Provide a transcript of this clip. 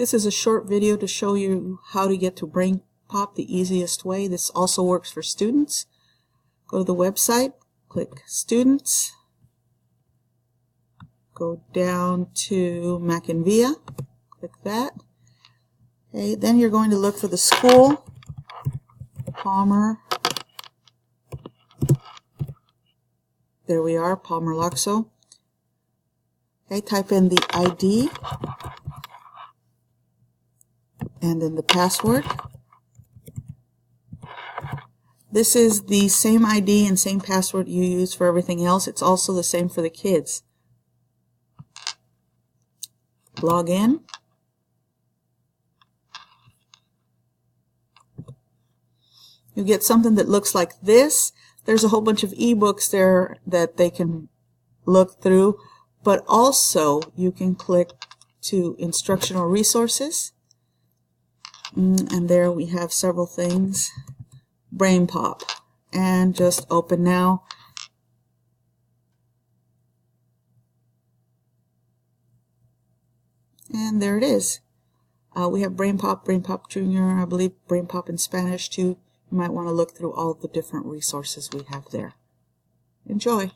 This is a short video to show you how to get to BrainPop the easiest way. This also works for students. Go to the website, click Students, go down to McInVIA, click that. Okay, then you're going to look for the school, Palmer. There we are, Palmer-Loxo. Okay, type in the ID and then the password. This is the same ID and same password you use for everything else. It's also the same for the kids. Log in. You get something that looks like this. There's a whole bunch of ebooks there that they can look through, but also you can click to instructional resources. And there we have several things. BrainPop. And just open now. And there it is. We have BrainPop, BrainPop Junior, I believe BrainPop in Spanish too. You might want to look through all the different resources we have there. Enjoy.